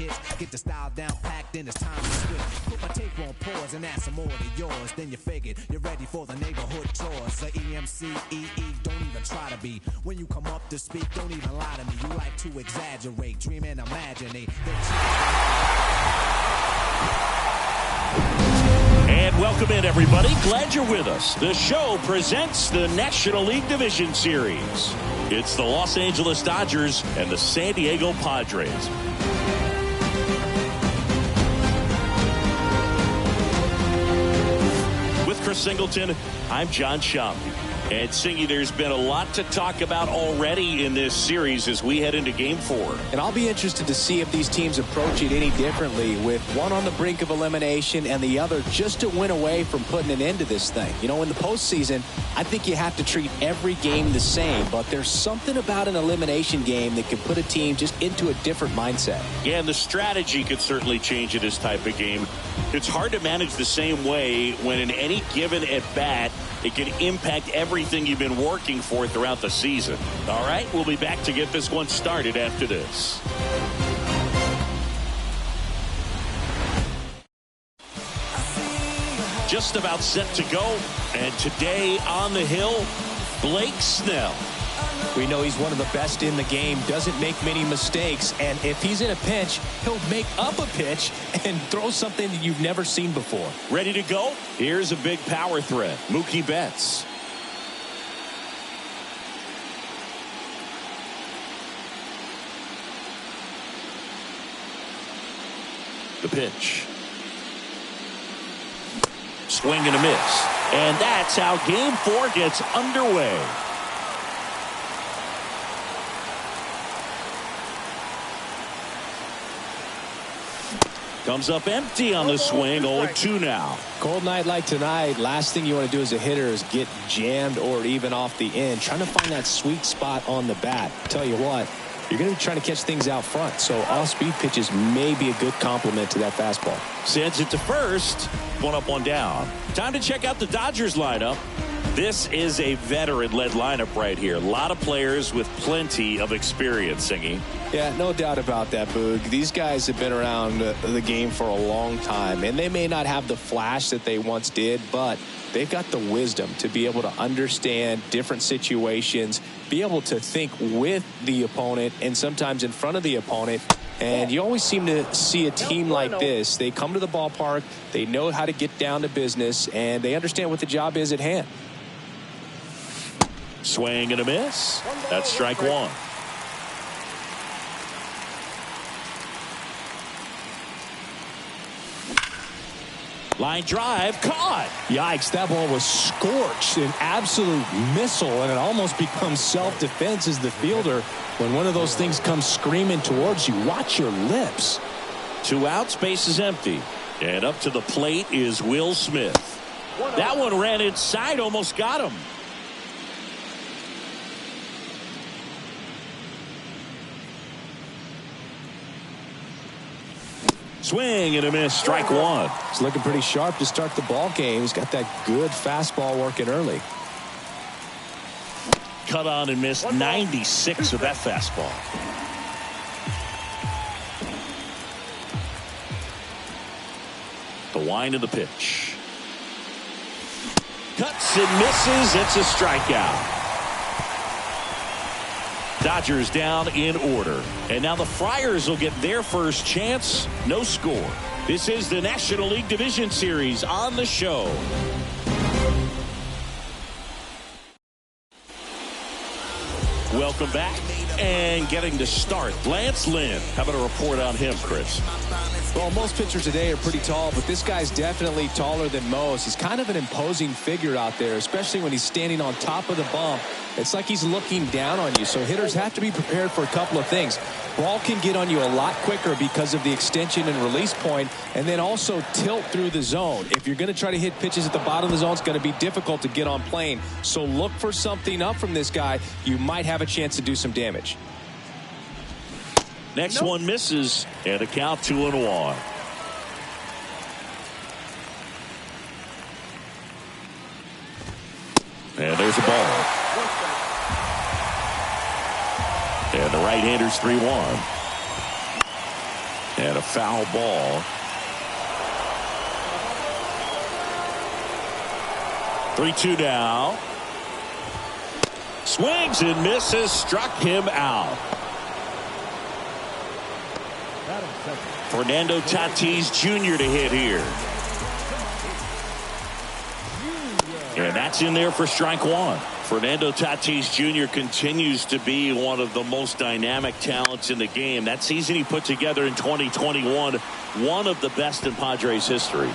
hits. Get the style down packed, then it's time to switch. Put my tape on pause and add some more to yours. Then you figured you're ready for the neighborhood chores. The EMC, don't even try to be. When you come up to speak, don't even lie to me. You like to exaggerate, dream and imaginate. And welcome in, everybody. Glad you're with us. The show presents the National League Division Series. It's the Los Angeles Dodgers and the San Diego Padres. With Chris Singleton, I'm John Shampi. And Singy, there's been a lot to talk about already in this series as we head into Game 4. And I'll be interested to see if these teams approach it any differently, with one on the brink of elimination and the other just to win away from putting an end to this thing. You know, in the postseason, I think you have to treat every game the same, but there's something about an elimination game that can put a team just into a different mindset. Yeah, and the strategy could certainly change in this type of game. It's hard to manage the same way when in any given at-bat, it can impact everything you've been working for throughout the season. All right, we'll be back to get this one started after this. Just about set to go, and today on the hill, Blake Snell. We know he's one of the best in the game, doesn't make many mistakes, and if he's in a pinch, he'll make up a pitch and throw something that you've never seen before. Ready to go? Here's a big power threat. Mookie Betts. The pitch. Swing and a miss. And that's how Game 4 gets underway. Comes up empty on the swing. 0-2 now. Cold night like tonight, last thing you want to do as a hitter is get jammed or even off the end. Trying to find that sweet spot on the bat. Tell you what, you're going to be trying to catch things out front, so off-speed pitches may be a good complement to that fastball. Sends it to first. One up, one down. Time to check out the Dodgers lineup. This is a veteran-led lineup right here. A lot of players with plenty of experience, Singy. Yeah, no doubt about that, Boog. These guys have been around the game for a long time, and they may not have the flash that they once did, but they've got the wisdom to be able to understand different situations, be able to think with the opponent and sometimes in front of the opponent. And you always seem to see a team like this. They come to the ballpark, they know how to get down to business, and they understand what the job is at hand. Swing and a miss. That's strike one. Line drive, caught. Yikes, that ball was scorched, an absolute missile, and it almost becomes self-defense as the fielder. When one of those things comes screaming towards you, watch your lips. 2 outs, base is empty. And up to the plate is Will Smith. That one ran inside, almost got him. Swing and a miss, strike one. It's looking pretty sharp to start the ball game. He's got that good fastball working early. Cut on and missed 96 of that fastball. The wind of the pitch. Cuts and misses. It's a strikeout. Dodgers down in order. And now the Friars will get their first chance. No score. This is the National League Division Series on the show. Welcome back. And getting to start, Lance Lynn. How about a report on him, Chris? Well, most pitchers today are pretty tall, but this guy's definitely taller than most. He's kind of an imposing figure out there, especially when he's standing on top of the bump. It's like he's looking down on you, so hitters have to be prepared for a couple of things. Ball can get on you a lot quicker because of the extension and release point, and then also tilt through the zone. If you're going to try to hit pitches at the bottom of the zone, it's going to be difficult to get on plane. So look for something up from this guy. You might have a chance to do some damage. Next one misses, and a count 2-1. And there's a ball. And the right-hander's 3-1. And a foul ball. 3-2 now. Swings and misses. Struck him out. Fernando Tatis Jr. to hit here. And that's in there for strike one. Fernando Tatis Jr. continues to be one of the most dynamic talents in the game. That season he put together in 2021, one of the best in Padres history.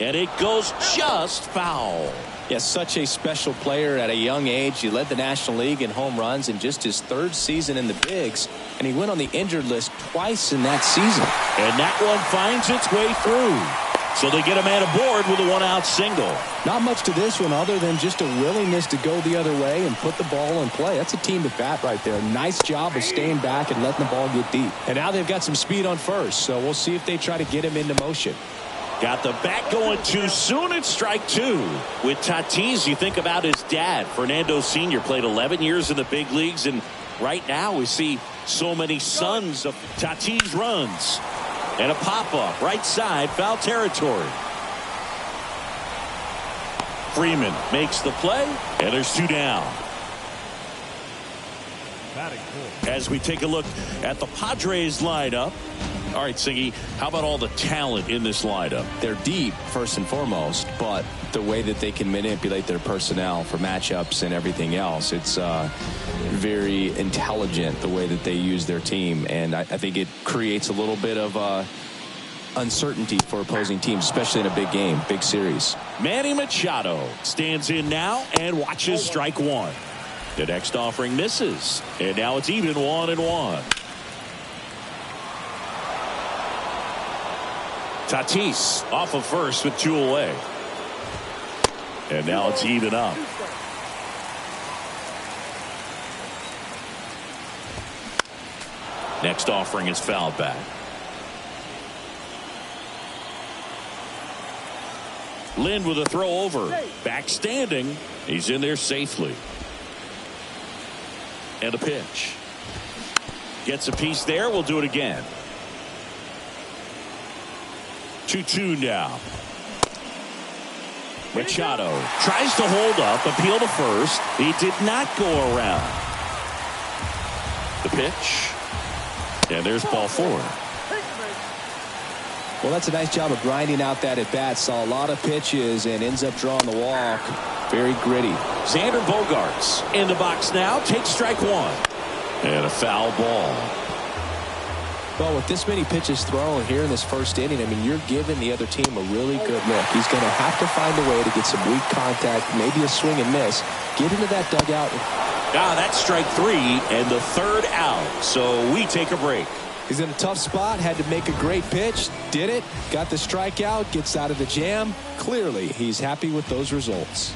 And it goes just foul. Yeah, such a special player at a young age. He led the National League in home runs in just his third season in the bigs, and he went on the injured list twice in that season. And that one finds its way through. So they get a man aboard with a one-out single. Not much to this one other than just a willingness to go the other way and put the ball in play. That's a team at bat right there. Nice job of staying back and letting the ball get deep. And now they've got some speed on first, so we'll see if they try to get him into motion. Got the bat going too soon. It's strike two. With Tatis, you think about his dad, Fernando Sr. Played 11 years in the big leagues, and right now we see so many sons of Tatis runs. And a pop-up, right side, foul territory. Freeman makes the play, and there's two down. As we take a look at the Padres lineup. All right, Siggy, how about all the talent in this lineup? They're deep, first and foremost, but the way that they can manipulate their personnel for matchups and everything else, it's very intelligent the way that they use their team, and I think it creates a little bit of uncertainty for opposing teams, especially in a big game, big series. Manny Machado stands in now and watches strike one. The next offering misses, and now it's even 1-1. Tatis off of first with two away. And now it's even up. Next offering is fouled back. Lynn with a throw over. Back standing. He's in there safely. And a pitch. Gets a piece there. We'll do it again. 2-2 now. Machado tries to hold up, appeal to first. He did not go around. The pitch. And there's ball four. Well, that's a nice job of grinding out that at bat. Saw a lot of pitches and ends up drawing the walk. Very gritty. Xander Bogaerts in the box now. Takes strike one. And a foul ball. Well, with this many pitches thrown here in this first inning, I mean, you're giving the other team a really good look. He's going to have to find a way to get some weak contact, maybe a swing and miss. Get into that dugout. That's strike three and the third out. So we take a break. He's in a tough spot, had to make a great pitch, did it, got the strikeout, gets out of the jam. Clearly, he's happy with those results.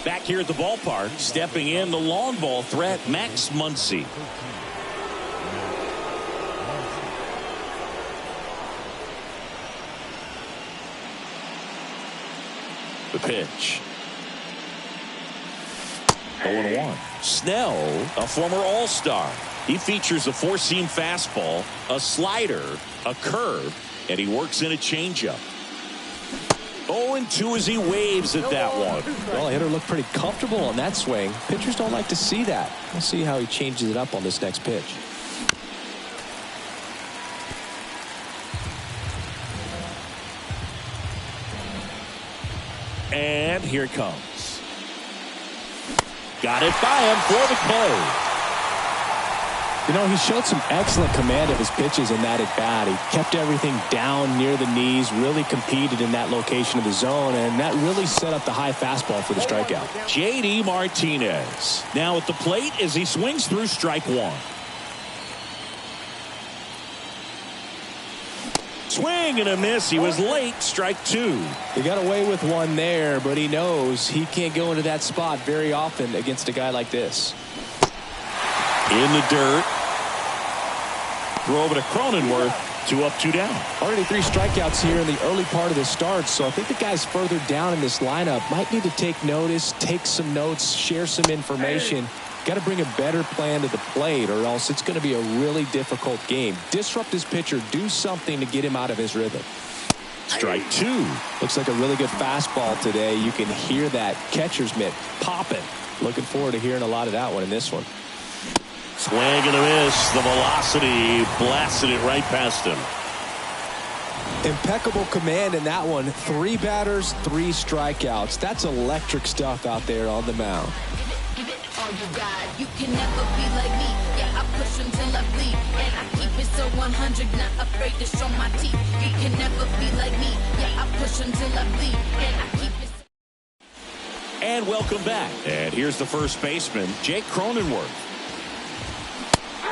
Back here at the ballpark, stepping in the long ball threat, Max Muncy. The pitch. 0-1. Snell, a former All-Star. He features a four-seam fastball, a slider, a curve, and he works in a changeup. 0-2 as he waves at that one. Well, hitter looked pretty comfortable on that swing. Pitchers don't like to see that. We'll see how he changes it up on this next pitch. And here it comes. Got it by him for the play. You know, he showed some excellent command of his pitches in that at bat. He kept everything down near the knees, really competed in that location of the zone, and that really set up the high fastball for the strikeout. J.D. Martinez now at the plate as he swings through strike one. Swing and a miss. He was late. Strike two. He got away with one there, but he knows he can't go into that spot very often against a guy like this. In the dirt. Throw over to Cronenworth. 2 up, 2 down. Already 3 strikeouts here in the early part of the start, so I think the guys further down in this lineup might need to take notice, take some notes, share some information. Got to bring a better plan to the plate, or else it's going to be a really difficult game. Disrupt his pitcher, do something to get him out of his rhythm. Strike 2. Looks like a really good fastball today. You can hear that catcher's mitt popping. Looking forward to hearing a lot of that one in this one. Swing and a miss. The velocity blasted it right past him. Impeccable command in that one. 3 batters, 3 strikeouts. That's electric stuff out there on the mound. All you got, you can never be like me. Yeah, I push until I bleed, and I keep it so 100, not afraid to show my teeth. You can never be like me. Yeah, I push until I bleed, and I keep it so. And welcome back. And here's the first baseman, Jake Cronenworth.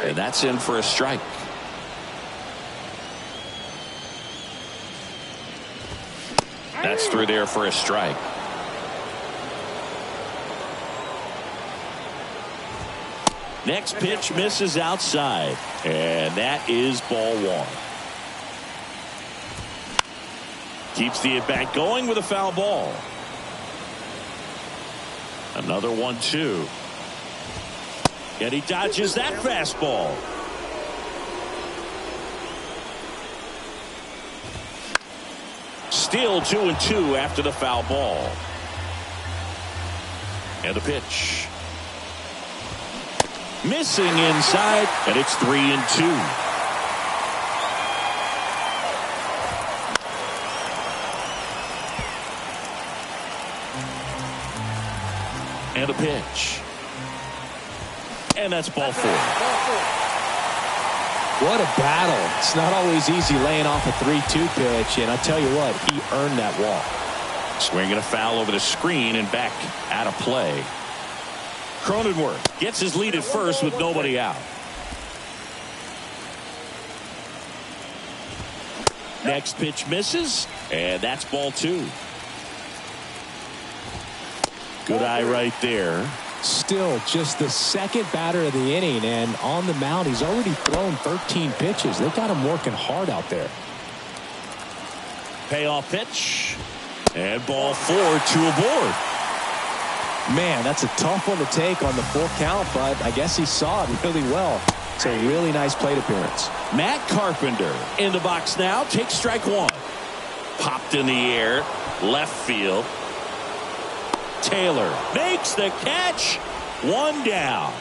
And that's in for a strike. That's through there for a strike. Next pitch misses outside. And that is ball 1. Keeps the at-bat going with a foul ball. Another 1-2. And he dodges that fastball. Still 2-2 after the foul ball. And the pitch. Missing inside, and it's 3-2. And a pitch. And that's ball 4. What a battle. It's not always easy laying off a 3-2 pitch, and I tell you what, he earned that walk. Swinging a foul over the screen and back out of play. Cronenworth gets his lead at first with nobody out. Next pitch misses, and that's ball 2. Good eye right there. Still just the second batter of the inning, and on the mound he's already thrown 13 pitches. They've got him working hard out there. Payoff pitch, and ball 4, 2 aboard. Man, that's a tough one to take on the full count, but I guess he saw it really well. It's a really nice plate appearance. Matt Carpenter in the box now, takes strike 1. Popped in the air, left field. Taylor makes the catch. 1 down.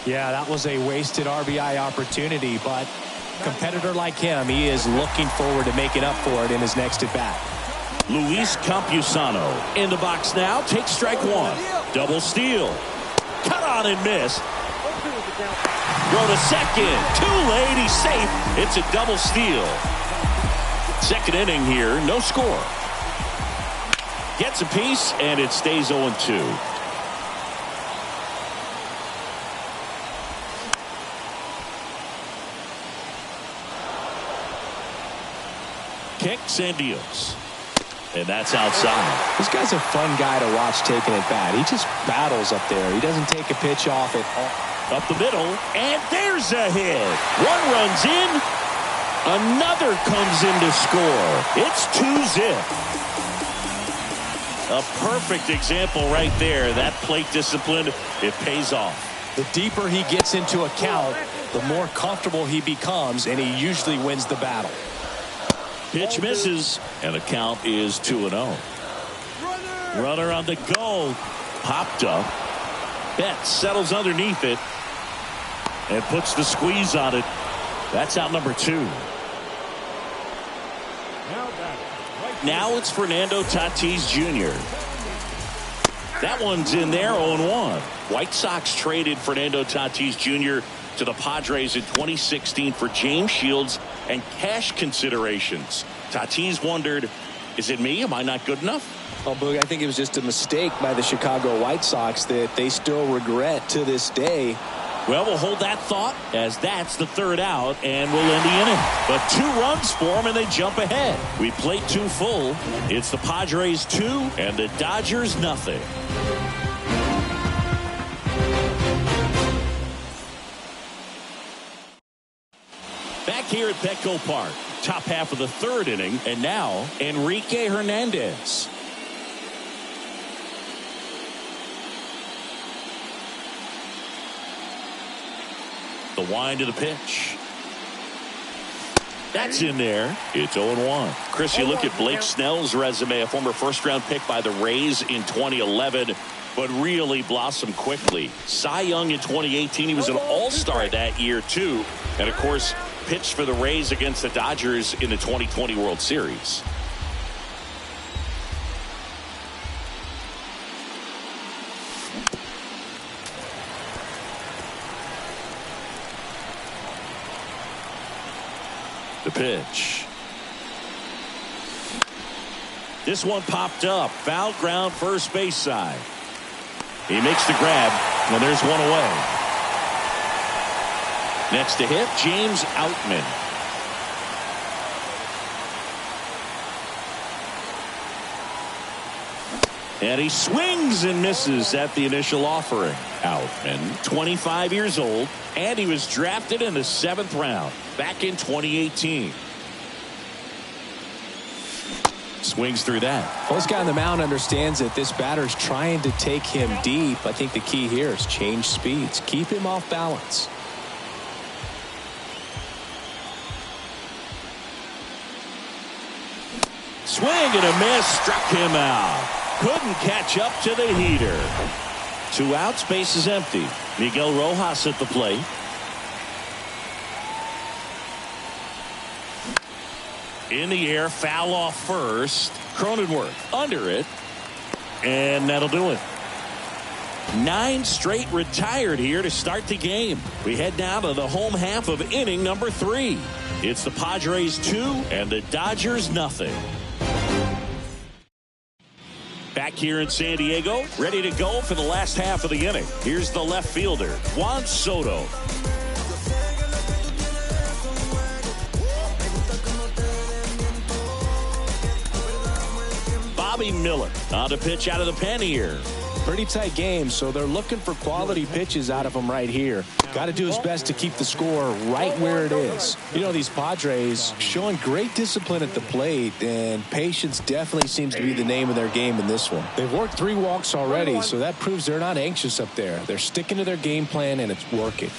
Yeah, that was a wasted RBI opportunity, but a competitor like him, he is looking forward to making up for it in his next at-bat. Luis Campusano in the box now, takes strike 1. Double steal. Cut on and miss. Throw to second. Too late. He's safe. It's a double steal. Second inning here. No score. Gets a piece, and it stays 0-2. Kicks and deals. And that's outside. This guy's a fun guy to watch taking at bat. He just battles up there. He doesn't take a pitch off at all. Up the middle, and there's a hit. 1 runs in. Another comes in to score. It's 2-zip. A perfect example right there. That plate discipline, it pays off. The deeper he gets into a count, the more comfortable he becomes, and he usually wins the battle. Pitch misses, and the count is 2-0. Runner on the go. Popped up. Betts settles underneath it and puts the squeeze on it. That's out number 2. Now it's Fernando Tatis Jr. That one's in there, 0-1. White Sox traded Fernando Tatis Jr. to the Padres in 2016 for James Shields and cash considerations. Tatis wondered, is it me? Am I not good enough? Oh, Boog, I think it was just a mistake by the Chicago White Sox that they still regret to this day. Well, we'll hold that thought as that's the third out, and we'll end the inning. But 2 runs for them, and they jump ahead. We played 2 full. It's the Padres 2 and the Dodgers nothing. Back here at Petco Park, top half of the 3rd inning, and now Enrique Hernandez. The wind of the pitch. That's in there. It's 0-1. Chris, you look at Blake Snell's resume, a former first-round pick by the Rays in 2011, but really blossomed quickly. Cy Young in 2018. He was an all-star that year, too. And, of course, pitched for the Rays against the Dodgers in the 2020 World Series. The pitch. This one popped up. Foul ground, first base side. He makes the grab, and there's one away. Next to hit, James Outman. And he swings and misses at the initial offering. Outman, 25 years old, and he was drafted in the 7th round back in 2018. Swings through that. Well, this guy on the mound understands that this batter's trying to take him deep. I think the key here is change speeds. Keep him off balance. Swing and a miss. Struck him out. Couldn't catch up to the heater. 2 outs, base is empty. Miguel Rojas at the plate. In the air, foul off first. Cronenworth under it. And that'll do it. 9 straight retired here to start the game. We head down to the home half of inning number 3. It's the Padres 2 and the Dodgers nothing. Back here in San Diego, ready to go for the last half of the inning. Here's the left fielder, Juan Soto. Bobby Miller on the pitch out of the pen here. Pretty tight game, so they're looking for quality pitches out of him right here. Got to do his best to keep the score right where it is. You know, these Padres showing great discipline at the plate, and patience definitely seems to be the name of their game in this one. They've worked 3 walks already, so that proves they're not anxious up there. They're sticking to their game plan, and it's working.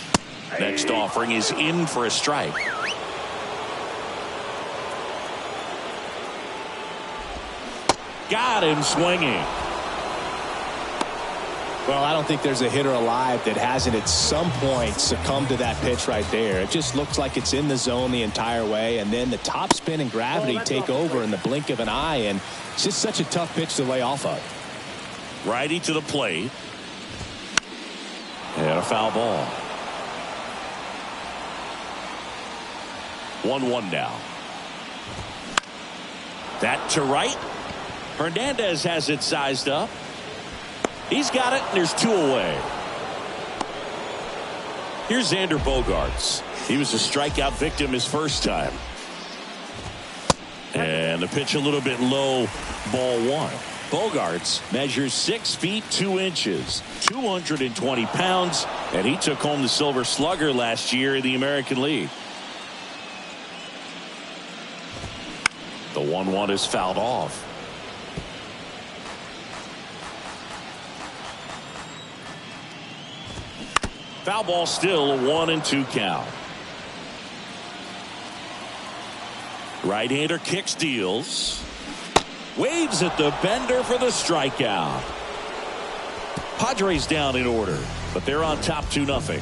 Next offering is in for a strike. Got him swinging. Well, I don't think there's a hitter alive that hasn't at some point succumbed to that pitch right there. It just looks like it's in the zone the entire way, and then the top spin and gravity take over in the blink of an eye, and it's just such a tough pitch to lay off of. Righty to the plate. And a foul ball. 1-1 now. That to right. Hernandez has it sized up. He's got it, and there's 2 away. Here's Xander Bogaerts. He was a strikeout victim his first time. And the pitch a little bit low, ball 1. Bogaerts measures 6 feet 2 inches, 220 pounds, and he took home the Silver Slugger last year in the American League. The 1-1 is fouled off. Foul ball, still a 1-2 count. Right-hander kicks, deals. Waves at the bender for the strikeout. Padres down in order, but they're on top 2-0.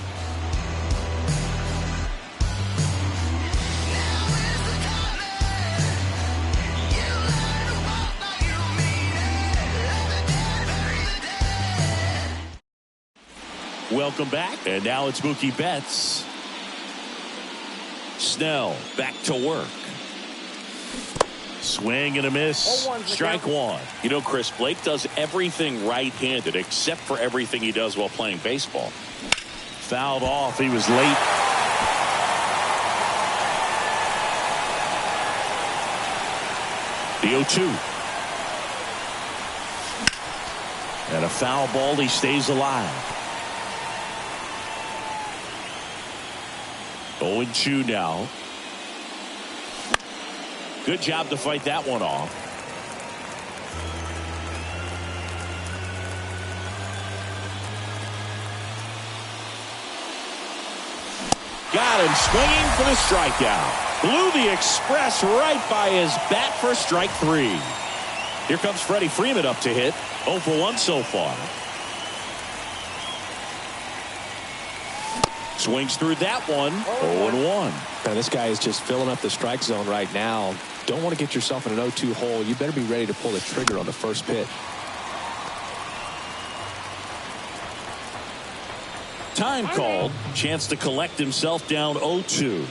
Welcome back, and now it's Mookie Betts. Snell back to work. Swing and a miss. Strike 1. You know, Chris, Blake does everything right-handed except for everything he does while playing baseball. Fouled off. He was late. The 0-2. And a foul ball. He stays alive. 0-2 now. Good job to fight that one off. Got him swinging for the strikeout. Blew the express right by his bat for strike 3. Here comes Freddie Freeman up to hit. 0 for 1 so far. Swings through that one. 0-1. Now this guy is just filling up the strike zone right now. Don't want to get yourself in an 0-2 hole. You better be ready to pull the trigger on the first pitch. Time called. Chance to collect himself down 0-2.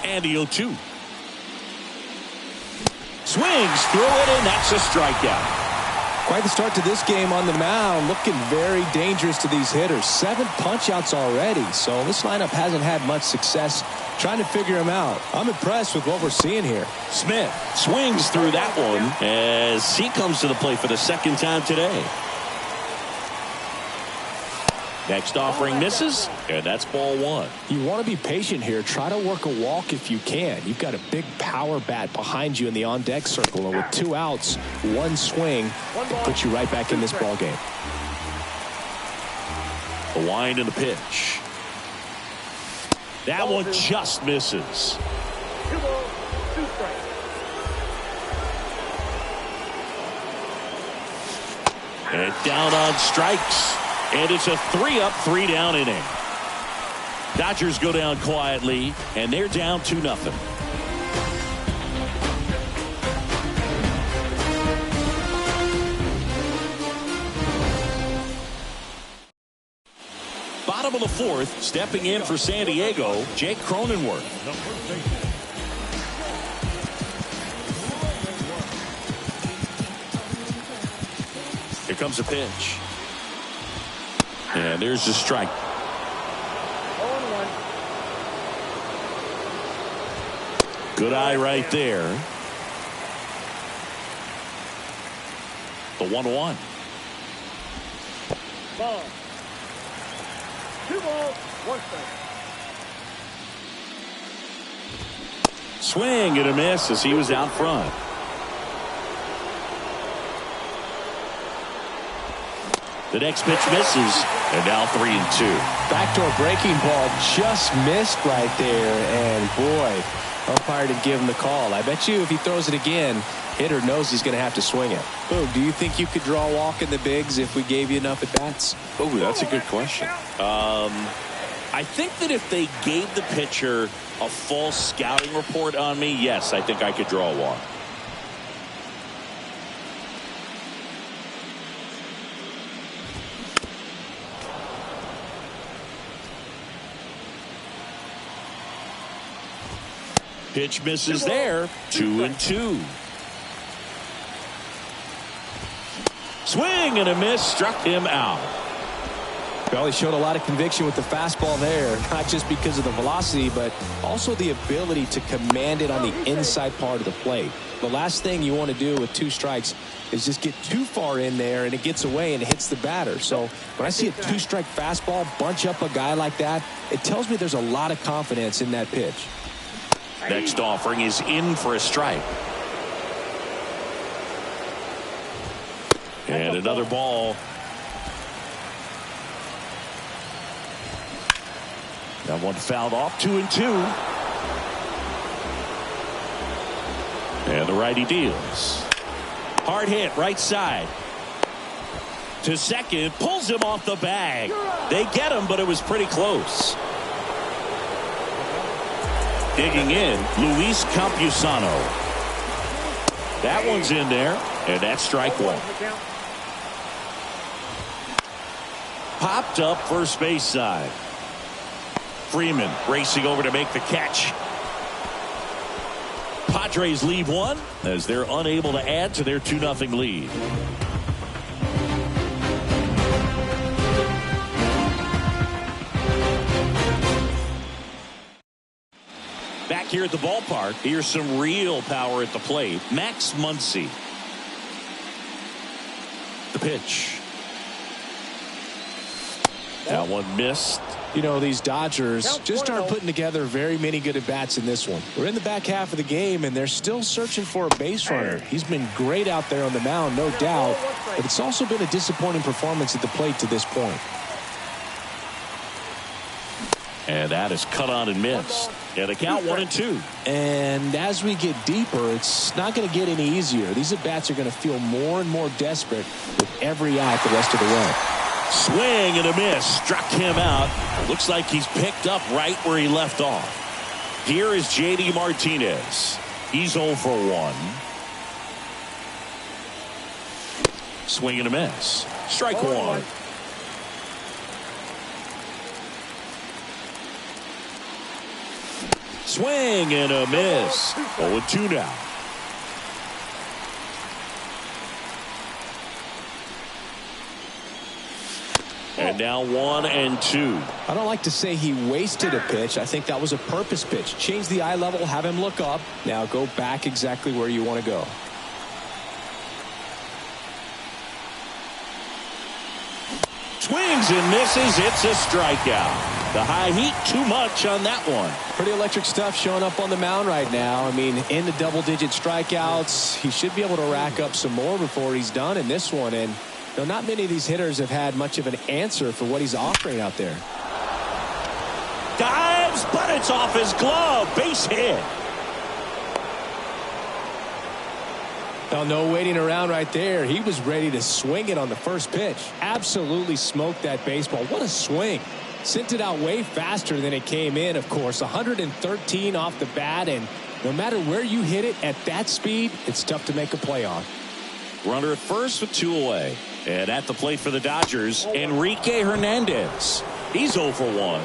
And the 0-2. Swings through it, and that's a strikeout. Quite the start to this game on the mound. Looking very dangerous to these hitters. 7 punch-outs already. So this lineup hasn't had much success trying to figure him out. I'm impressed with what we're seeing here. Smith swings through that one as he comes to the plate for the second time today. Next offering misses, and that's ball 1. You want to be patient here. Try to work a walk if you can. You've got a big power bat behind you in the on-deck circle, and with 2 outs, 1 swing puts you right back in this ball game. The wind and the pitch. That one just misses. 2 balls, 2 strikes. And down on strikes. And it's a 3-up, 3-down inning. Dodgers go down quietly, and they're down 2-0. Bottom of the 4th, stepping in for San Diego, Jake Cronenworth. Here comes a pitch. And there's the strike. 0-1. Good eye right there. The 1-1. Ball. 2 balls, 1 strike. Swing and a miss as he was out front. The next pitch misses, and now 3-2. Backdoor breaking ball just missed right there, and boy, umpire didn't give him the call. I bet you if he throws it again, hitter knows he's going to have to swing it. Boom, do you think you could draw a walk in the bigs if we gave you enough at bats? Oh, that's a good question. I think that if they gave the pitcher a false scouting report on me, yes, I think I could draw a walk. Pitch misses there. 2-2. Swing and a miss, struck him out. Well, he showed a lot of conviction with the fastball there, not just because of the velocity, but also the ability to command it on the inside part of the plate. The last thing you want to do with 2 strikes is just get too far in there and it gets away and it hits the batter. So when I see a 2-strike fastball bunch up a guy like that, it tells me there's a lot of confidence in that pitch. Next offering is in for a strike. And another ball. That one fouled off. 2-2. And the righty deals. Hard hit right side. To second. Pulls him off the bag. They get him, but it was pretty close. Digging in, Luis Campusano. That one's in there, and that's strike 1. Popped up first base side. Freeman racing over to make the catch. Padres leave one as they're unable to add to their 2-0 lead. Back here at the ballpark, here's some real power at the plate. Max Muncy. The pitch. That one missed. You know, these Dodgers just aren't putting together very many good at-bats in this one. We're in the back half of the game, and they're still searching for a base runner. He's been great out there on the mound, no doubt, but it's also been a disappointing performance at the plate to this point. And that is cut on and missed. And a count 1-2. And as we get deeper, it's not going to get any easier. These at-bats are going to feel more and more desperate with every out the rest of the way. Swing and a miss. Struck him out. Looks like he's picked up right where he left off. Here is J.D. Martinez. He's 0 for 1. Swing and a miss. Strike one. Swing and a miss. 0-2 now. And now 1-2. I don't like to say he wasted a pitch. I think that was a purpose pitch. Change the eye level, have him look up. Now go back exactly where you want to go. Swings and misses. It's a strikeout. The high heat, too much on that one. Pretty electric stuff showing up on the mound right now. I mean, in the double-digit strikeouts, he should be able to rack up some more before he's done in this one. And you know, not many of these hitters have had much of an answer for what he's offering out there. Dives, but it's off his glove. Base hit. Well, no waiting around right there. He was ready to swing it on the first pitch. Absolutely smoked that baseball. What a swing. Sent it out way faster than it came in, of course. 113 off the bat, and no matter where you hit it at that speed, it's tough to make a play on. Runner at first with 2 away. And at the plate for the Dodgers, Enrique Hernandez. He's 0 for 1.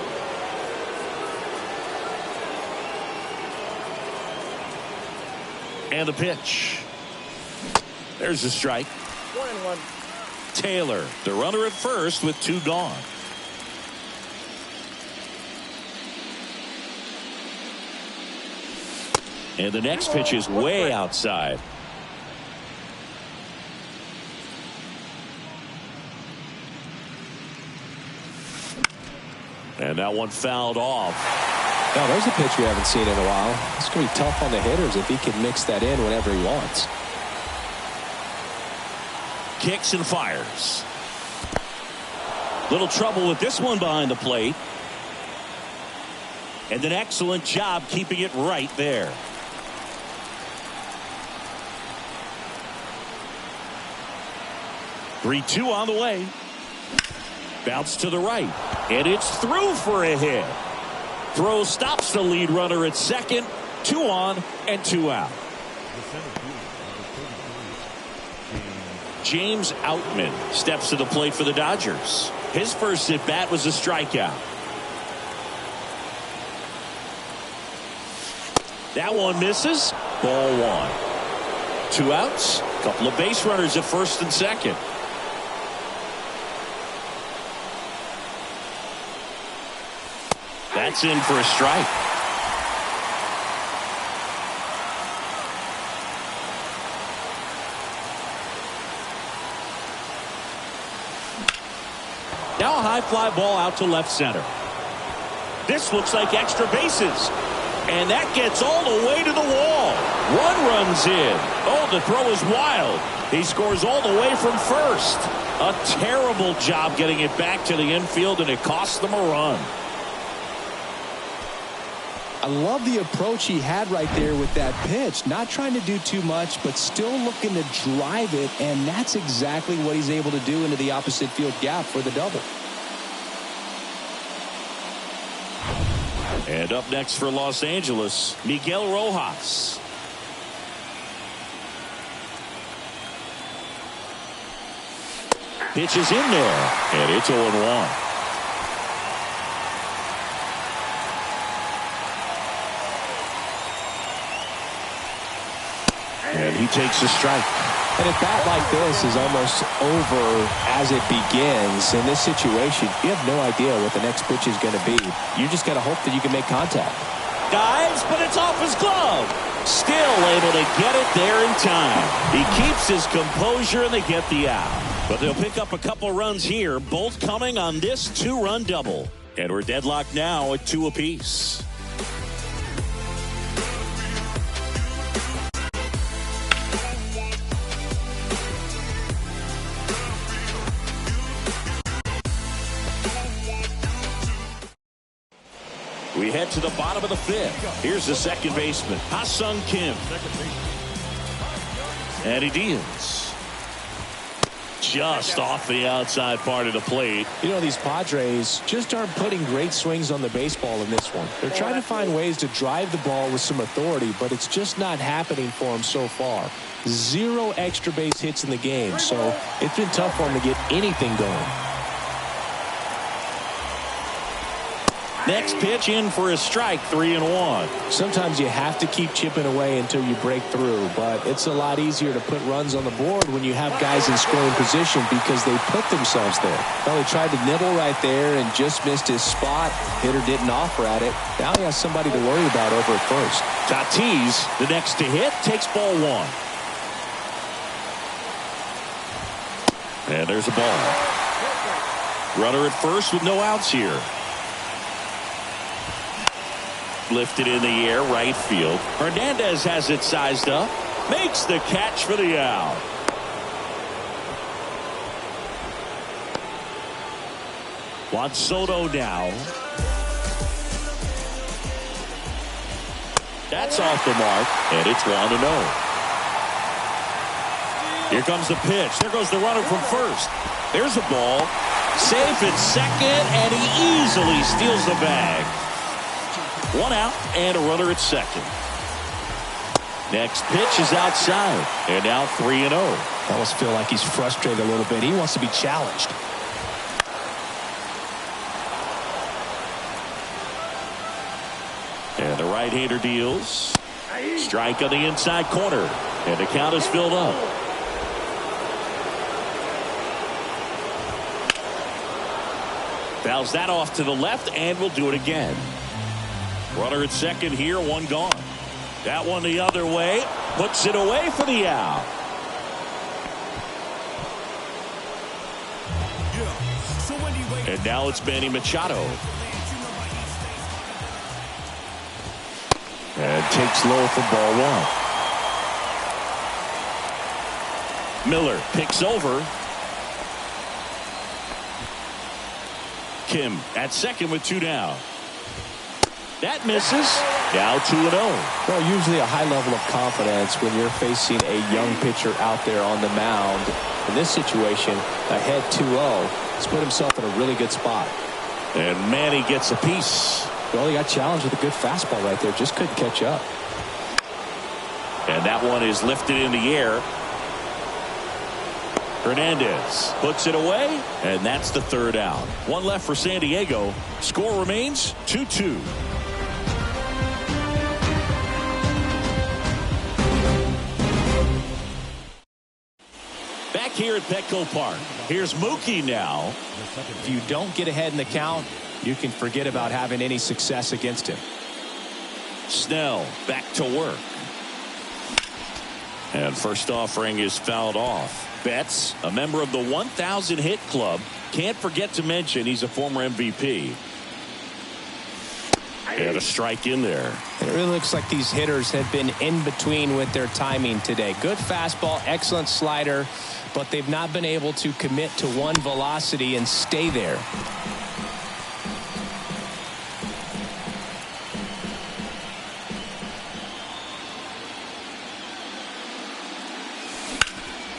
And the pitch. There's the strike. 1-1. Taylor, the runner at first with 2 gone. And the next pitch is way outside. And that one fouled off. Now, there's a pitch we haven't seen in a while. It's going to be tough on the hitters if he can mix that in whenever he wants. Kicks and fires. Little trouble with this one behind the plate. And an excellent job keeping it right there. Three-2 on the way. Bounce to the right. And it's through for a hit. Throw stops the lead runner at second. 2 on and 2 out. James Outman steps to the plate for the Dodgers. His first at bat was a strikeout. That one misses. Ball 1. 2 outs. Couple of base runners at first and second. That's in for a strike. Now a high fly ball out to left center. This looks like extra bases. And that gets all the way to the wall. 1 runs in. Oh, the throw is wild. He scores all the way from first. A terrible job getting it back to the infield, and it cost them a run. I love the approach he had right there with that pitch. Not trying to do too much, but still looking to drive it, and that's exactly what he's able to do into the opposite field gap for the double. And up next for Los Angeles, Miguel Rojas. Pitch is in there, and it's 0-1. And he takes a strike. And a bat like this is almost over as it begins. In this situation, you have no idea what the next pitch is going to be. You just got to hope that you can make contact. Dives, but it's off his glove. Still able to get it there in time. He keeps his composure and they get the out. But they'll pick up a couple runs here, both coming on this 2-run double. And we're deadlocked now at 2 apiece. We head to the bottom of the 5th. Here's the second baseman, Ha-Sung Kim. And he deals. Just off the outside part of the plate. You know, these Padres just aren't putting great swings on the baseball in this one. They're trying to find ways to drive the ball with some authority, but it's just not happening for them so far. 0 extra base hits in the game, so it's been tough for them to get anything going. Next pitch in for a strike, 3-1. Sometimes you have to keep chipping away until you break through, but it's a lot easier to put runs on the board when you have guys in scoring position because they put themselves there. Well, he tried to nibble right there and just missed his spot. Hitter didn't offer at it. Now he has somebody to worry about over at first. Tatis, the next to hit, takes ball 1. And there's a ball. Runner at first with no outs here. Lifted in the air, right field. Hernandez has it sized up. Makes the catch for the out. Juan Soto now. That's off the mark, and it's 1-0. Here comes the pitch. There goes the runner from first. There's a ball. Safe at second, and he easily steals the bag. 1 out and a runner at second. Next pitch is outside, and now 3-0. I almost feel like he's frustrated a little bit. He wants to be challenged. And the right-hander deals. Strike on the inside corner, and the count is filled up. Fouls that off to the left, and we'll do it again. Runner at second here, 1 gone. That one the other way, puts it away for the out. And now it's Manny Machado. And takes low for ball 1. Miller picks over. Kim at second with 2 down. That misses. Now 2-0. Well, usually a high level of confidence when you're facing a young pitcher out there on the mound. In this situation, ahead 2-0. He's put himself in a really good spot. And Manny gets a piece. Well, he got challenged with a good fastball right there. Just couldn't catch up. And that one is lifted in the air. Hernandez puts it away, and that's the 3rd out. 1 left for San Diego. Score remains 2-2. Back here at Petco Park. Here's Mookie now. If you don't get ahead in the count, you can forget about having any success against him. Snell back to work. And first offering is fouled off. Betts, a member of the 1,000 hit club. Can't forget to mention he's a former MVP. And a strike in there. It really looks like these hitters have been in between with their timing today. Good fastball, excellent slider, but they've not been able to commit to one velocity and stay there.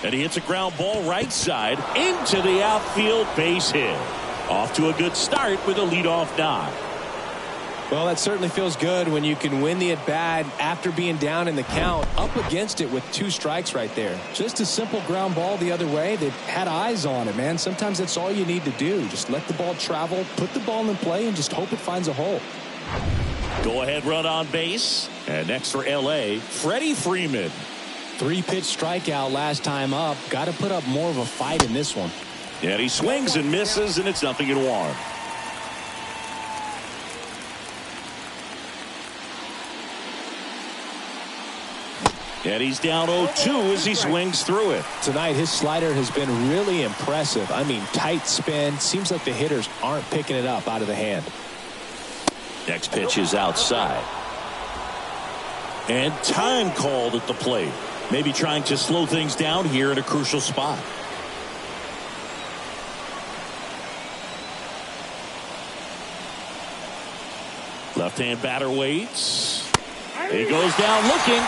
And he hits a ground ball right side into the outfield, base hit. Off to a good start with a leadoff knock. Well, that certainly feels good when you can win the at-bat after being down in the count, up against it with 2 strikes right there. Just a simple ground ball the other way. They've had eyes on it, man. Sometimes that's all you need to do. Just let the ball travel, put the ball in play, and just hope it finds a hole. Go ahead run on base. And next for L.A., Freddie Freeman. 3-pitch strikeout last time up. Got to put up more of a fight in this one. And he swings and misses, and it's 0-1. And he's down 0-2 as he swings through it. Tonight, his slider has been really impressive. I mean, tight spin. Seems like the hitters aren't picking it up out of the hand. Next pitch is outside. And time called at the plate. Maybe trying to slow things down here in a crucial spot. Left-hand batter waits. He goes down looking.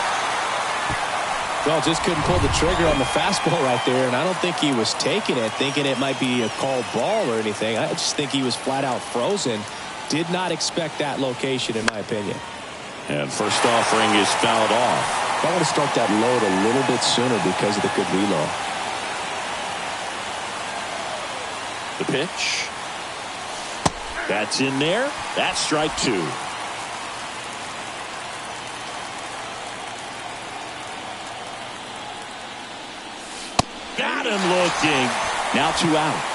Well, just couldn't pull the trigger on the fastball right there, and I don't think he was taking it, thinking it might be a called ball or anything. I just think he was flat out frozen. Did not expect that location, in my opinion. And first offering is fouled off. I want to start that load a little bit sooner because of the good reload. The pitch. That's in there. That's strike 2. Got him looking. Now 2 out.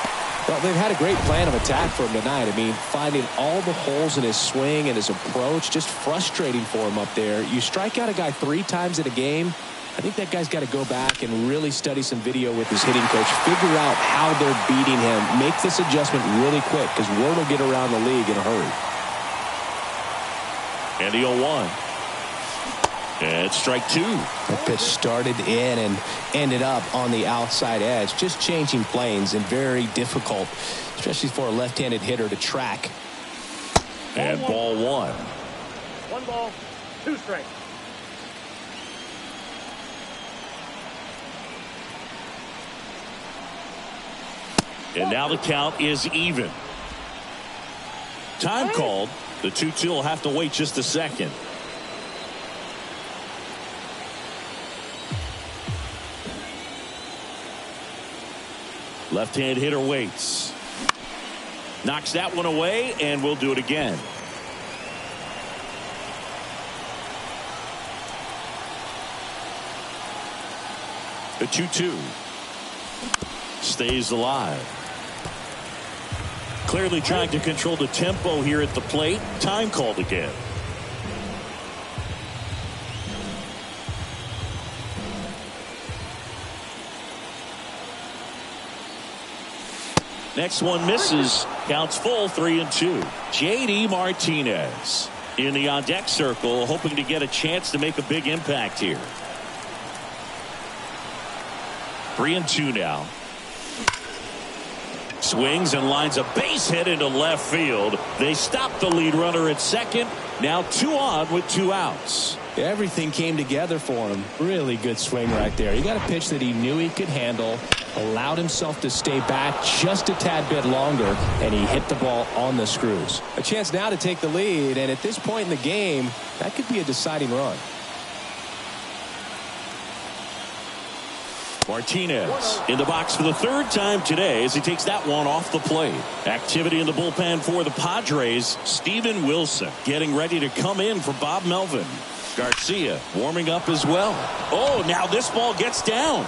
Well, they've had a great plan of attack for him tonight. I mean, finding all the holes in his swing and his approach, just frustrating for him up there. You strike out a guy 3 times in a game, I think that guy's got to go back and really study some video with his hitting coach, figure out how they're beating him, make this adjustment really quick because word will get around the league in a hurry. And the 0-1. And strike 2. The pitch started in and ended up on the outside edge. Just changing planes and very difficult, especially for a left-handed hitter to track. And ball 1. 1 ball, 2 strikes. And now the count is even. Time called. The 2-2 will have to wait just a second. Left-hand hitter waits. Knocks that one away, and we'll do it again. The 2-2 stays alive. Clearly trying to control the tempo here at the plate. Time called again. Next one misses. Counts full, 3-2. JD Martinez in the on-deck circle, hoping to get a chance to make a big impact here. 3-2 now. Swings and lines a base hit into left field. They stop the lead runner at second. Now 2 on with 2 outs. Everything came together for him. Really good swing right there. He got a pitch that he knew he could handle, allowed himself to stay back just a tad bit longer, and he hit the ball on the screws. A chance now to take the lead, and at this point in the game, that could be a deciding run. Martinez in the box for the 3rd time today as he takes that one off the plate. Activity in the bullpen for the Padres. Steven Wilson getting ready to come in for Bob Melvin. Garcia warming up as well. Oh, now this ball gets down.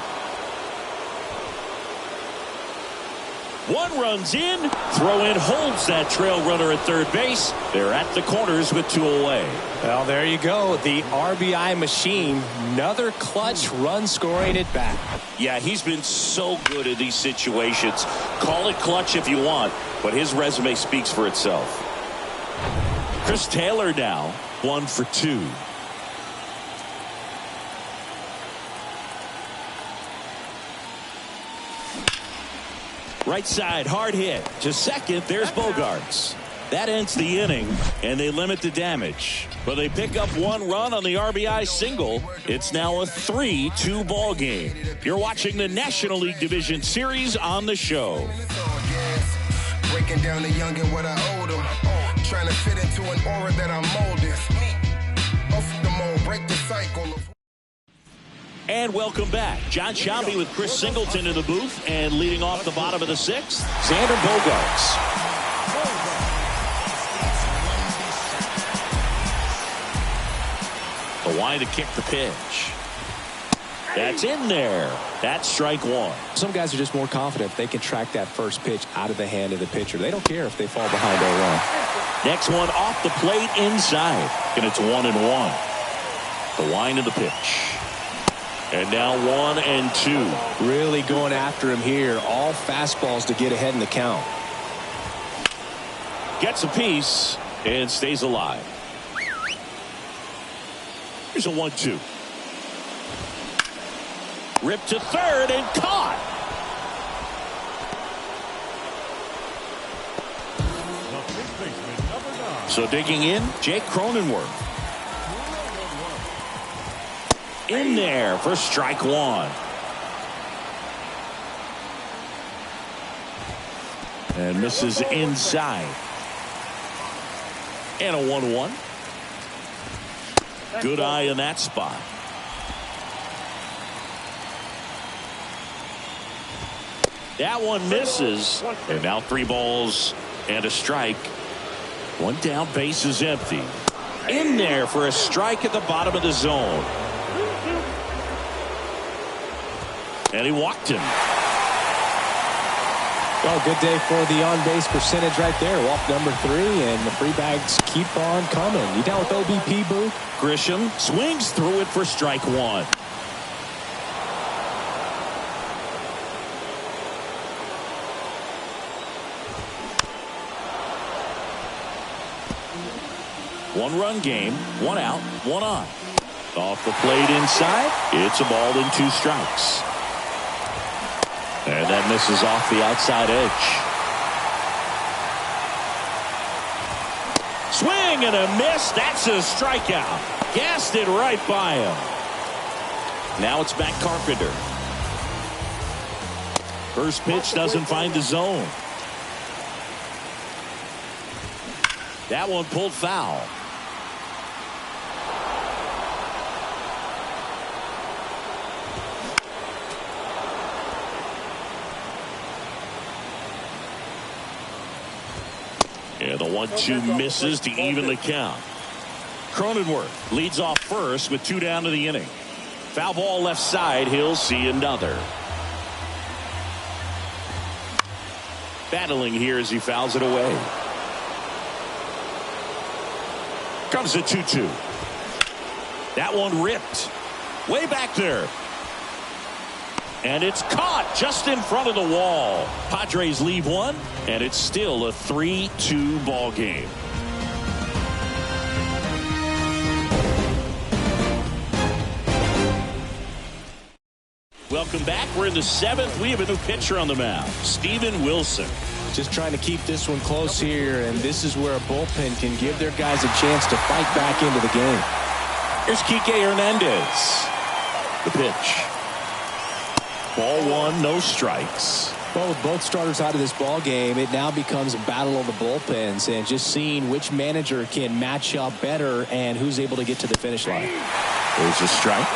1 runs in. Throw in holds that trail runner at third base. They're at the corners with 2 away. Well, there you go. The RBI machine. Another clutch run scoring at bat. Yeah, he's been so good in these situations. Call it clutch if you want, but his resume speaks for itself. Chris Taylor now 1 for 2. Right side, hard hit. To second, there's Bogarts. That ends the inning, and they limit the damage. But they pick up 1 run on the RBI single. It's now a 3-2 ball game. You're watching the National League Division Series on the show. Breaking down the young and what I owe them. Trying to fit into an aura that I'm molded. Off the mold, break the cycle. And welcome back. John Sciambi with Chris Singleton in the booth, and leading off the bottom of the 6th, Xander Bogaerts. The line to kick the pitch. That's in there. That's strike one. Some guys are just more confident if they can track that first pitch out of the hand of the pitcher. They don't care if they fall behind 0-1. Next one off the plate inside. And it's 1-1. The wind of the pitch. And now 1-2. Really going after him here. All fastballs to get ahead in the count. Gets a piece and stays alive. Here's a 1-2. Ripped to third and caught. So digging in, Jake Cronenworth. In there for strike one. And misses inside. And a 1-1. Good eye in that spot. That one misses. And now 3 balls and a strike. One down, base is empty. In there for a strike at the bottom of the zone. And he walked him. Well, good day for the on-base percentage right there. Walk number 3, and the free bags keep on coming. You down with OBP, Boo? Grisham swings through it for strike one. One-run game, 1 out, 1 on. Off the plate inside, it's a ball and 2 strikes. And that misses off the outside edge. Swing and a miss. That's a strikeout. Gassed it right by him. Now it's back Carpenter. First pitch doesn't find the zone. That one pulled foul. Yeah, the 1-2 misses to even the count. Cronenworth leads off first with 2 down to the inning. Foul ball left side. He'll see another. Battling here as he fouls it away. Comes the 2-2. That one ripped. Way back there. And it's caught just in front of the wall. Padres leave one, and it's still a 3-2 ball game. Welcome back. We're in the 7th. We have a new pitcher on the mound, Steven Wilson. Just trying to keep this one close here, and this is where a bullpen can give their guys a chance to fight back into the game. Here's Kike Hernandez. The pitch. Ball 1, no strikes. Well, with both starters out of this ball game, it now becomes a battle of the bullpens, and just seeing which manager can match up better and who's able to get to the finish line. There's a strike.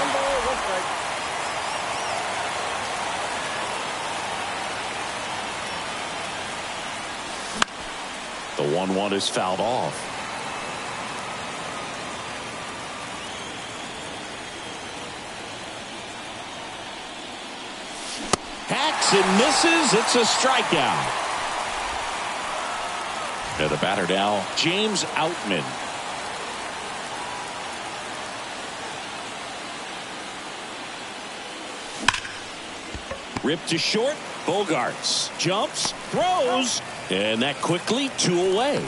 The 1-1 is fouled off. Hacks and misses. It's a strikeout. And the batter now, James Outman. Ripped to short. Bogarts jumps, throws, and that quickly 2 away.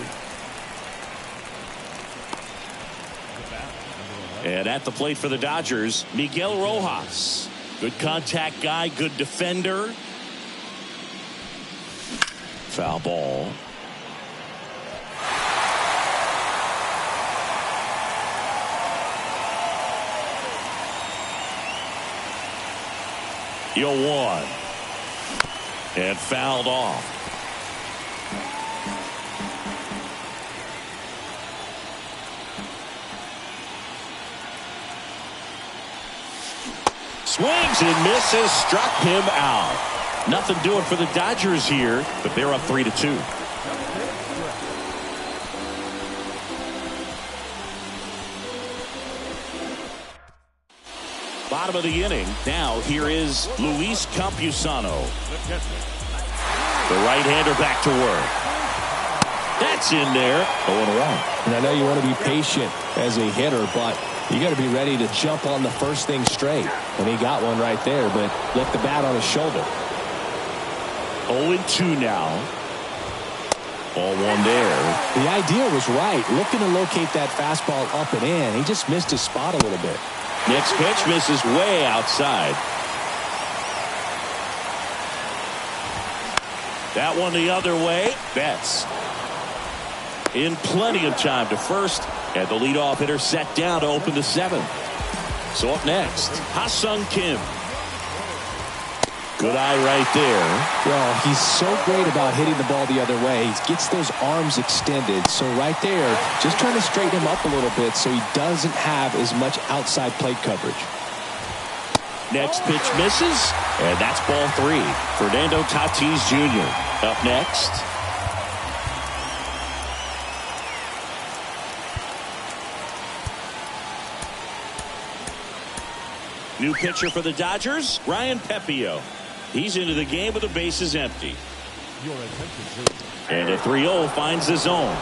And at the plate for the Dodgers, Miguel Rojas. Good contact guy, good defender. Foul ball. You'll 1. And fouled off. Swings and misses, struck him out. Nothing doing for the Dodgers here, but they're up 3-2. bottom of the inning. Now here is Luis Campusano. The right-hander back to work. That's in there. 0-1. And I know you want to be patient as a hitter, but you got to be ready to jump on the first thing straight. And he got one right there, but left the bat on his shoulder. 0-2 now. Ball one there. The idea was right. Looking to locate that fastball up and in. He just missed his spot a little bit. Next pitch misses way outside. That one the other way. Betts in plenty of time to first. And the leadoff hitter set down to open the seventh. So up next, Ha-Sung Kim. Good eye right there. Well, he's so great about hitting the ball the other way. He gets those arms extended. So right there, just trying to straighten him up a little bit so he doesn't have as much outside plate coverage. Next pitch misses, and that's ball three. Fernando Tatis Jr. up next. New pitcher for the Dodgers, Ryan Pepio. He's into the game with the bases empty. And a 3-0 finds the zone.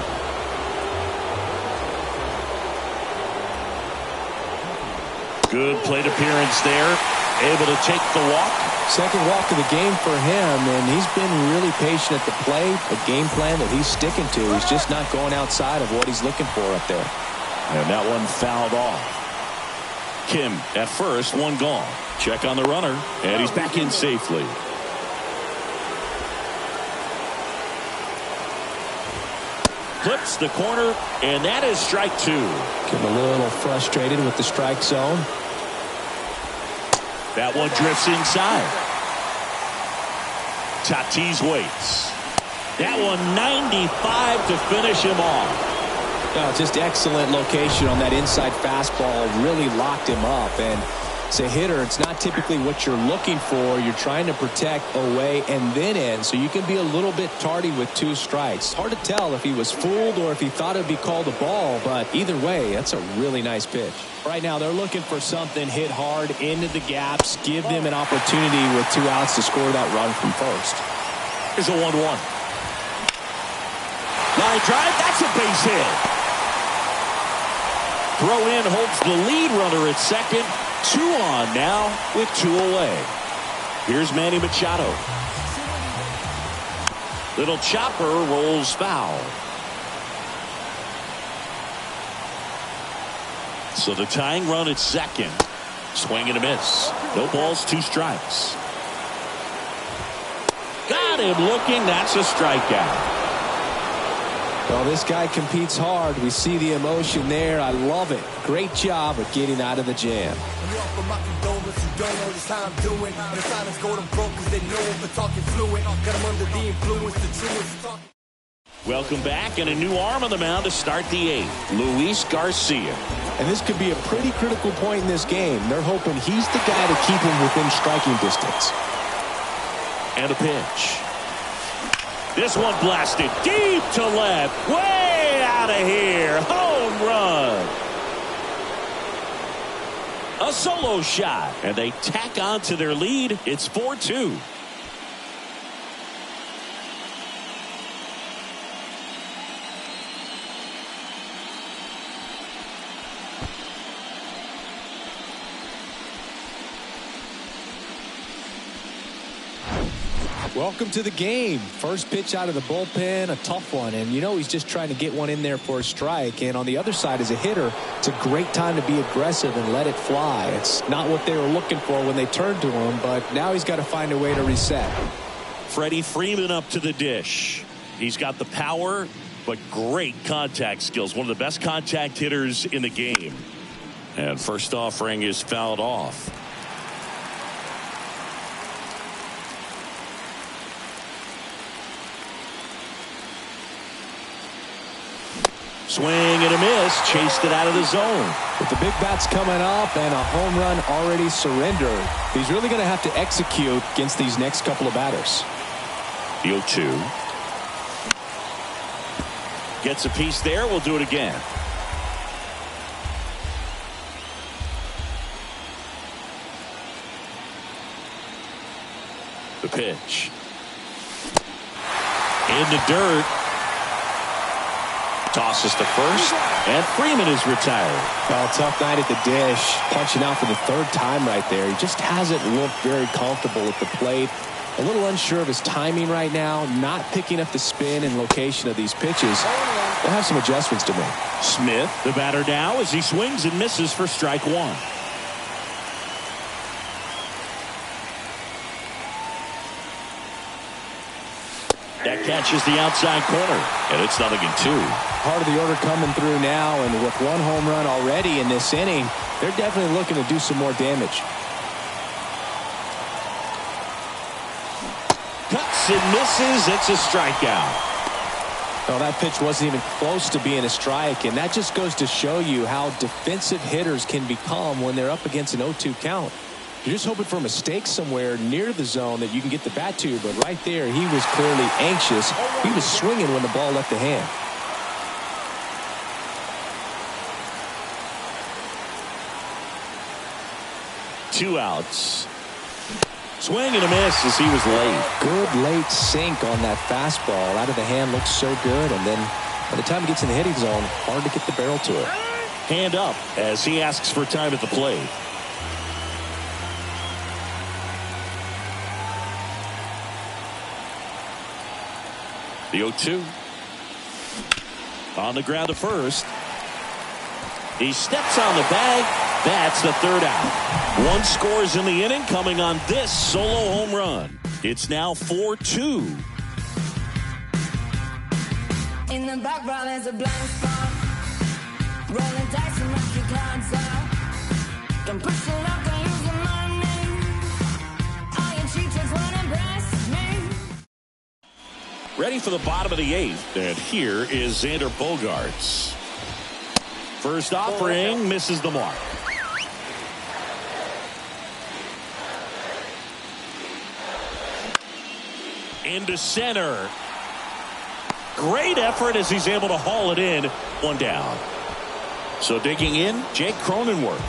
Good plate appearance there. Able to take the walk. Second walk of the game for him, and he's been really patient at the plate. The game plan that he's sticking to. He's just not going outside of what he's looking for up there. And that one fouled off. Kim at first, one gone. Check on the runner, and he's back in safely. Clips the corner, and that is strike two. Getting a little frustrated with the strike zone. That one drifts inside. Tatis waits. That one 95 to finish him off. Just excellent location on that inside fastball. Really locked him up. And as a hitter, it's not typically what you're looking for. You're trying to protect away and then in, so you can be a little bit tardy with two strikes. Hard to tell if he was fooled or if he thought it would be called a ball, but either way, that's a really nice pitch. Right now, they're looking for something hit hard into the gaps, give them an opportunity with 2 outs to score that run from first. Here's a 1-1. Line drive, that's a base hit. Throw in holds the lead runner at second. 2 on now with 2 away. Here's Manny Machado. Little chopper rolls foul. So the tying run at second. Swing and a miss. No balls, 2 strikes. Got him looking. That's a strikeout. Well, this guy competes hard. We see the emotion there. I love it. Great job of getting out of the jam. Welcome back, and a new arm on the mound to start the 8th. Luis Garcia. And this could be a pretty critical point in this game. They're hoping he's the guy to keep him within striking distance. And a pitch. This one blasted deep to left. Way out of here. Home run. A solo shot. And they tack on to their lead. It's 4-2. Welcome to the game. First pitch out of the bullpen, a tough one. And you know he's just trying to get one in there for a strike. And on the other side, as a hitter, it's a great time to be aggressive and let it fly. It's not what they were looking for when they turned to him, but now he's got to find a way to reset. Freddie Freeman up to the dish. He's got the power, but great contact skills. One of the best contact hitters in the game. And first offering is fouled off. Swing and a miss. Chased it out of the zone. With the big bats coming up and a home run already surrendered, he's really going to have to execute against these next couple of batters. The 0-2. Gets a piece there. We'll do it again. The pitch. In the dirt. Tosses to first, and Freeman is retired. Well, tough night at the dish. Punching out for the third time right there. He just hasn't looked very comfortable at the plate. A little unsure of his timing right now. Not picking up the spin and location of these pitches. They'll have some adjustments to make. Smith, the batter now, as he swings and misses for strike one. That catches the outside corner, and it's 0-2. Part of the order coming through now, and with one home run already in this inning, they're definitely looking to do some more damage. Cuts and misses. It's a strikeout. Well, that pitch wasn't even close to being a strike, and that just goes to show you how defensive hitters can become when they're up against an 0-2 count. You're just hoping for a mistake somewhere near the zone that you can get the bat to, but right there he was clearly anxious. He was swinging when the ball left the hand. Two outs. Swing and a miss as he was late. Good late sink on that fastball. Out of the hand, looks so good, and then by the time it gets in the hitting zone, hard to get the barrel to it. Hand up as he asks for time at the plate. The 0-2. On the ground to first. He steps on the bag. That's the third out. One scores in the inning coming on this solo home run. It's now 4-2. In the background there's a blind spot. Rolling dice and rocky clouds out. Don't push the luck and use the money. All your cheaters won't impress me. Ready for the bottom of the eighth. And here is Xander Bogaerts. First offering misses the mark. Into center. Great effort as he's able to haul it in. One down. So digging in, Jake Cronenworth.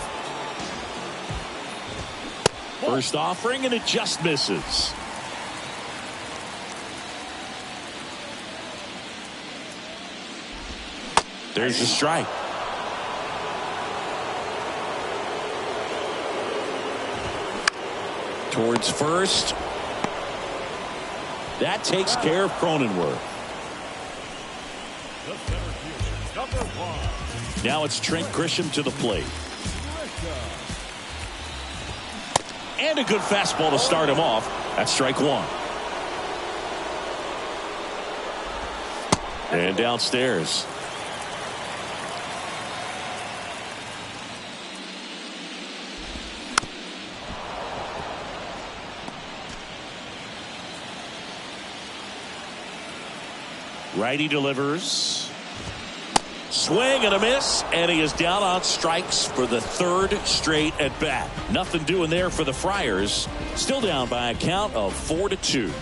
First offering, and it just misses. There's the strike. Towards first. That takes care of Cronenworth. Now it's Trent Grisham to the plate. And a good fastball to start him off. That's strike one. And downstairs. Righty delivers. Swing and a miss, and he is down on strikes for the third straight at bat. Nothing doing there for the Friars. Still down by a count of 4-2.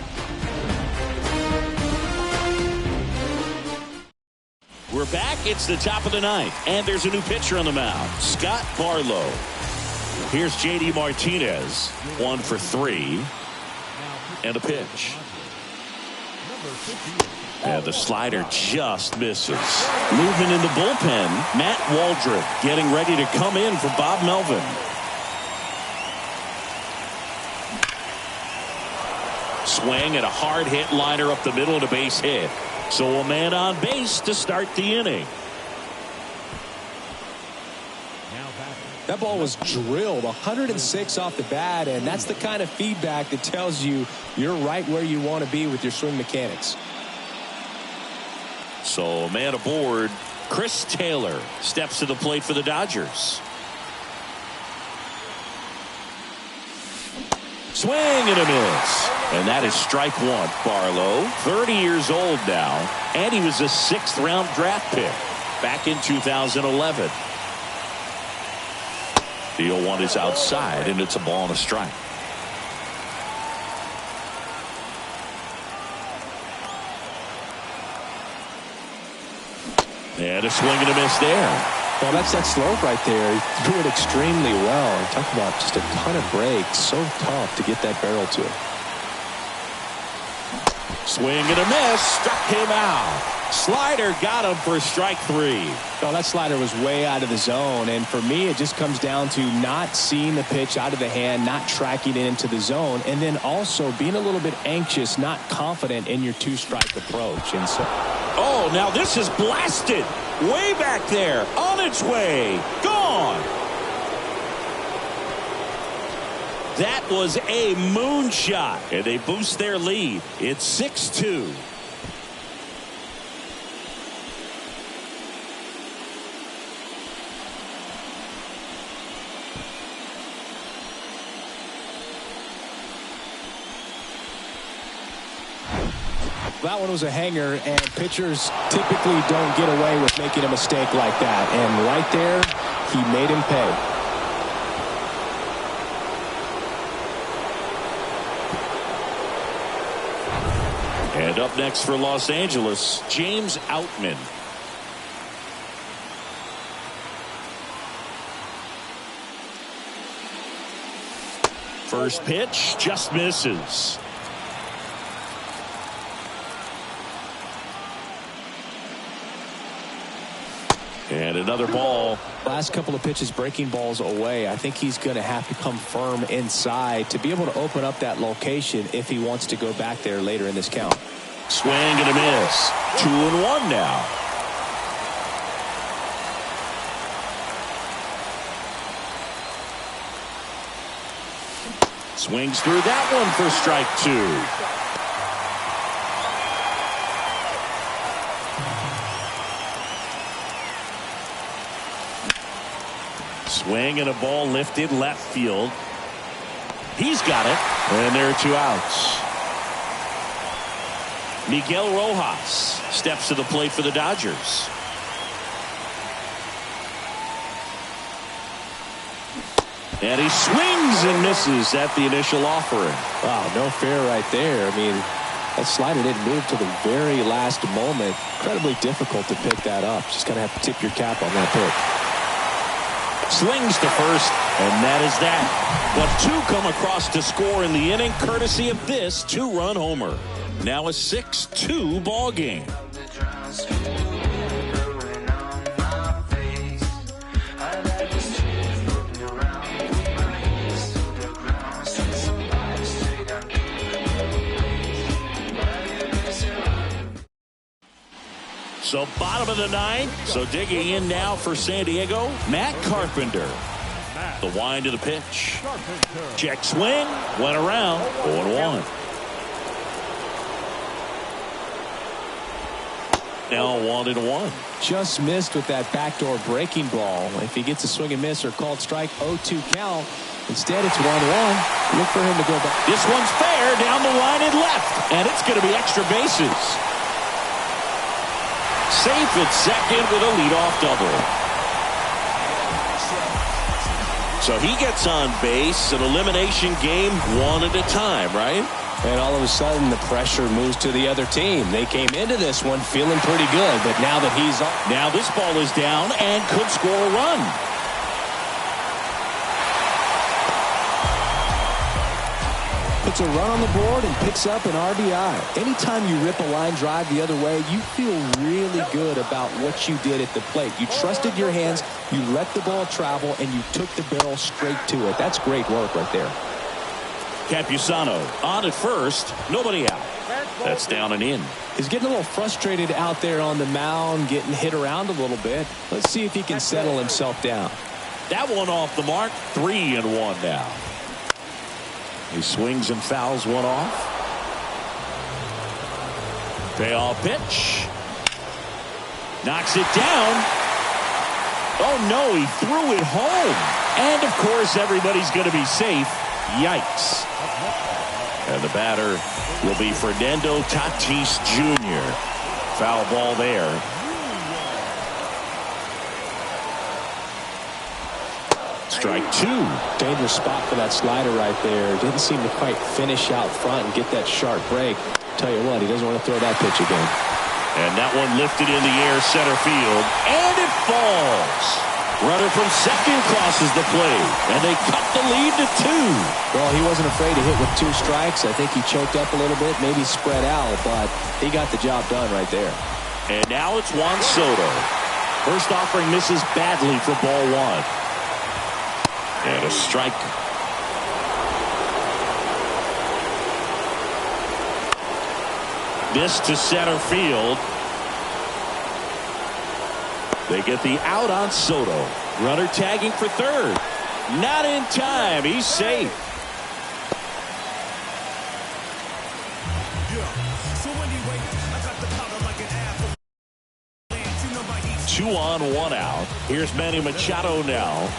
We're back. It's the top of the ninth, and there's a new pitcher on the mound, Scott Barlow. Here's J.D. Martinez, 1 for 3, and a pitch. And the slider just misses. Moving in the bullpen, Matt Waldrop getting ready to come in for Bob Melvin. Swing and a hard hit liner up the middle and a base hit. So a man on base to start the inning. That ball was drilled 106 off the bat, and that's the kind of feedback that tells you you're right where you want to be with your swing mechanics. So a man aboard. Chris Taylor steps to the plate for the Dodgers. Swing and a miss. And that is strike one. Barlow, 30 years old now, and he was a 6th round draft pick back in 2011. The 0-1 is outside, and it's a ball and a strike. And a swing and a miss there. Well, that's that slope right there. He threw it extremely well. Talk about just a ton of breaks. So tough to get that barrel to it. Swing and a miss. Struck him out. Slider got him for strike 3. Well, that slider was way out of the zone, and for me it just comes down to not seeing the pitch out of the hand, not tracking it into the zone, and then also being a little bit anxious, not confident in your 2-strike approach. And so, oh, now this is blasted way back there, on its way, gone. That was a moonshot, and they boost their lead. It's 6-2. that one was a hanger, and pitchers typically don't get away with making a mistake like that. And right there, he made him pay. And up next for Los Angeles, James Outman. First pitch just misses. And another ball. Last couple of pitches breaking balls away. I think he's going to have to come firm inside to be able to open up that location if he wants to go back there later in this count. Swing and a miss. 2-1 now. Swings through that one for strike 2. Swing and a ball lifted left field. He's got it. And there are 2 outs. Miguel Rojas steps to the plate for the Dodgers. And he swings and misses at the initial offering. Wow, no fair right there. I mean, that slider didn't move to the very last moment. Incredibly difficult to pick that up. Just going to have to tip your cap on that pick. Slings to first, and that is that. But 2 come across to score in the inning, courtesy of this 2-run homer. Now a 6-2 ball game. So bottom of the 9th. So digging in now for San Diego, Matt Carpenter. The wind of the pitch. Check swing. Went around. 0-1. Now 1-1. Just missed with that backdoor breaking ball. If he gets a swing and miss or called strike, 0-2 count. Instead, it's 1-1. Look for him to go back. This one's fair down the line and left. And it's going to be extra bases. Safe at second with a leadoff double. So he gets on base. An elimination game, 1 at a time, right? And all of a sudden, the pressure moves to the other team. They came into this one feeling pretty good, but now that he's on. Now this ball is down and could score a run. Puts a run on the board and picks up an RBI. Anytime you rip a line drive the other way, you feel really good about what you did at the plate. You trusted your hands, you let the ball travel, and you took the barrel straight to it. That's great work right there. Campusano on at first, nobody out. That's down and in. He's getting a little frustrated out there on the mound, getting hit around a little bit. Let's see if he can settle himself down. That one off the mark, 3-1 now. He swings and fouls one off. Payoff pitch. Knocks it down. Oh no, he threw it home. And of course everybody's going to be safe. Yikes. And the batter will be Fernando Tatis Jr. Foul ball there. Strike 2. Dangerous spot for that slider right there. Didn't seem to quite finish out front and get that sharp break. Tell you what, he doesn't want to throw that pitch again. And that one lifted in the air, center field, and it falls. Runner from second crosses the plate, and they cut the lead to 2. Well, he wasn't afraid to hit with 2 strikes. I think he choked up a little bit, maybe spread out, but he got the job done right there. And now it's Juan Soto. First offering misses badly for ball 1. And a strike. This to center field. They get the out on Soto. Runner tagging for third. Not in time. He's safe. Two on, 1 out. Here's Manny Machado now.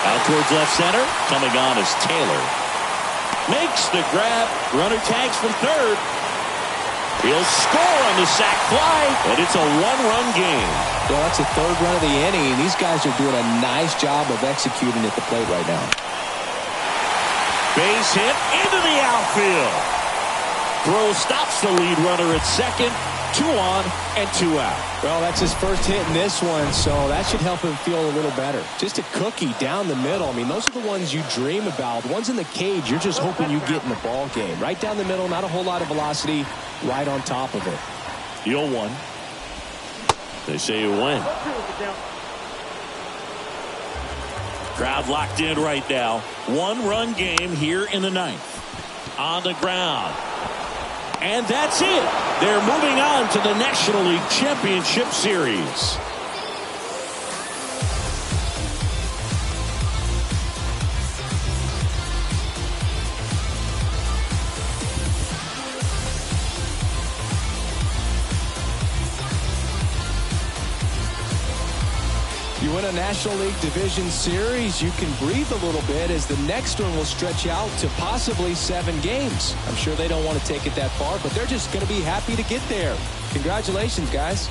Out towards left center. Coming on is Taylor. Makes the grab. Runner tags from third. He'll score on the sac fly, and it's a 1-run game. Well, that's the 3rd run of the inning, and these guys are doing a nice job of executing at the plate right now. Base hit into the outfield. Throw stops the lead runner at second. 2 on and 2 out. Well, that's his first hit in this one, so that should help him feel a little better. Just a cookie down the middle. I mean, those are the ones you dream about. The ones in the cage, you're just hoping you get in the ball game. Right down the middle, not a whole lot of velocity, right on top of it. The 0-1. They say you win. Crowd locked in right now. 1-run game here in the 9th. On the ground. And that's it. They're moving on to the National League Championship Series. You win a National League Division Series, you can breathe a little bit as the next one will stretch out to possibly 7 games. I'm sure they don't want to take it that far, but they're just going to be happy to get there. Congratulations, guys.